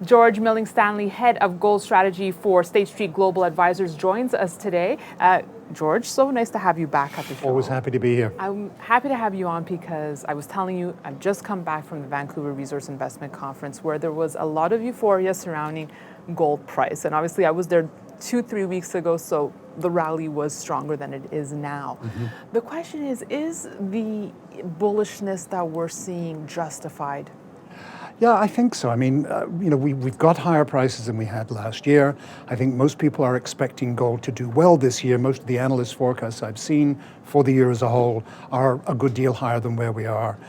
George Milling-Stanley, head of gold strategy for State Street Global Advisors, joins us today. George, so nice to have you back at the show. Always happy to be here. I'm happy to have you on because I was telling you, I've just come back from the Vancouver Resource Investment Conference where there was a lot of euphoria surrounding gold price. And obviously I was there 2-3 weeks ago, so the rally was stronger than it is now. The question is the bullishness that we're seeing justified? Yeah, I think so. I mean, we've got higher prices than we had last year. I think most people are expecting gold to do well this year. Most of the analyst forecasts I've seen for the year as a whole are a good deal higher than where we are.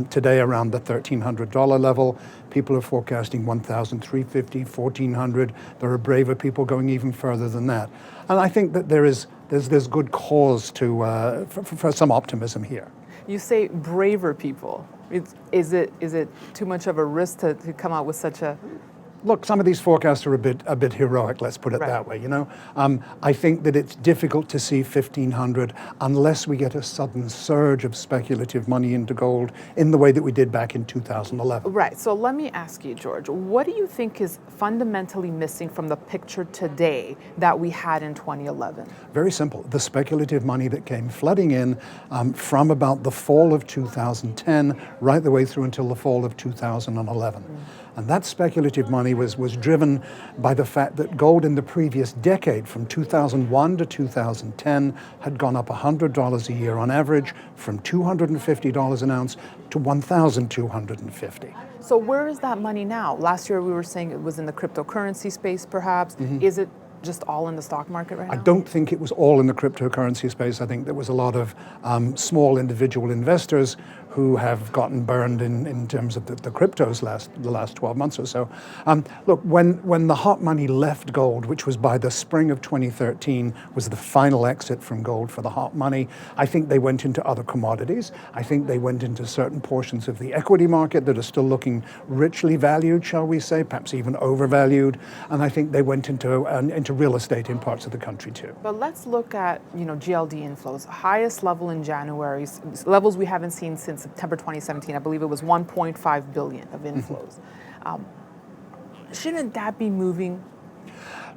Today, around the $1,300 level, people are forecasting $1,350, $1,400. There are braver people going even further than that. And I think that there's good cause for some optimism here. You say braver people. Is it too much of a risk to come out with such a... Look, some of these forecasts are a bit heroic, let's put it that way, I think that it's difficult to see 1,500 unless we get a sudden surge of speculative money into gold in the way that we did back in 2011. Right, so let me ask you, George, what do you think is fundamentally missing from the picture today that we had in 2011? Very simple. The speculative money that came flooding in from about the fall of 2010 right the way through until the fall of 2011. And that speculative money was driven by the fact that gold in the previous decade, from 2001 to 2010, had gone up $100 a year on average, from $250 an ounce to $1,250. So where is that money now? Last year we were saying it was in the cryptocurrency space, perhaps. Is it just all in the stock market right now? I don't think it was all in the cryptocurrency space. I think there was a lot of small individual investors who have gotten burned in terms of the cryptos the last 12 months or so. Look, when the hot money left gold, which was by the spring of 2013, was the final exit from gold for the hot money, I think they went into other commodities. I think they went into certain portions of the equity market that are still looking richly valued, shall we say, perhaps even overvalued. And I think they went into real estate in parts of the country too. But let's look at GLD inflows. Highest level in January, levels we haven't seen since September 2017. I believe it was 1.5 billion of inflows. Shouldn't that be moving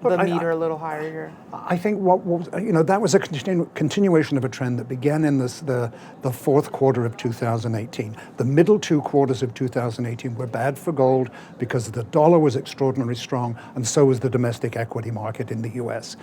the meter a little higher here? I think that was a continuation of a trend that began in the fourth quarter of 2018. The middle 2 quarters of 2018 were bad for gold because the dollar was extraordinarily strong, and so was the domestic equity market in the US.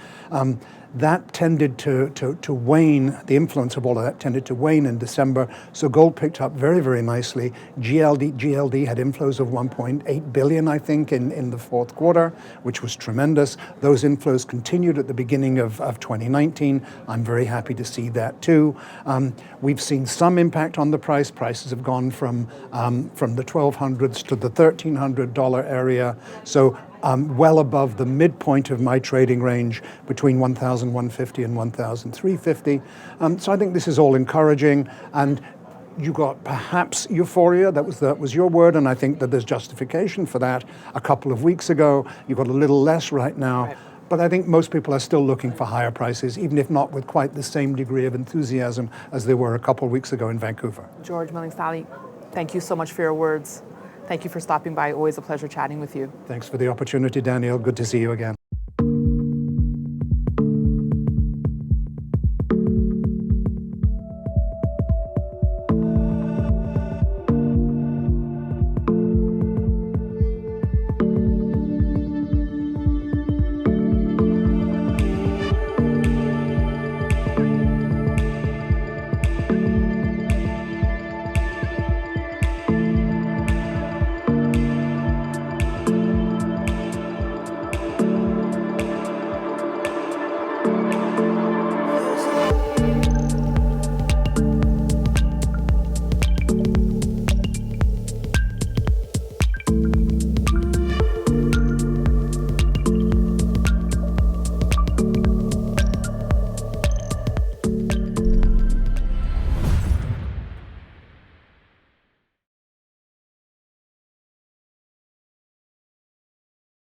That tended to wane, the influence of all of that tended to wane in December, so gold picked up very, very nicely. GLD had inflows of 1.8 billion, I think, in the fourth quarter, which was tremendous. Those inflows continued at the beginning of 2019. I'm very happy to see that too. We've seen some impact on the price. Prices have gone from the 1,200s to the $1,300 area. So well above the midpoint of my trading range between 1,150 and 1,350. So I think this is all encouraging. And you got perhaps euphoria, that was your word, and I think that there's justification for that. A couple of weeks ago, you got a little less right now. Right. But I think most people are still looking for higher prices, even if not with quite the same degree of enthusiasm as they were a couple of weeks ago in Vancouver. George Milling-Stanley, thank you so much for your words. Thank you for stopping by. Always a pleasure chatting with you. Thanks for the opportunity, Danielle. Good to see you again.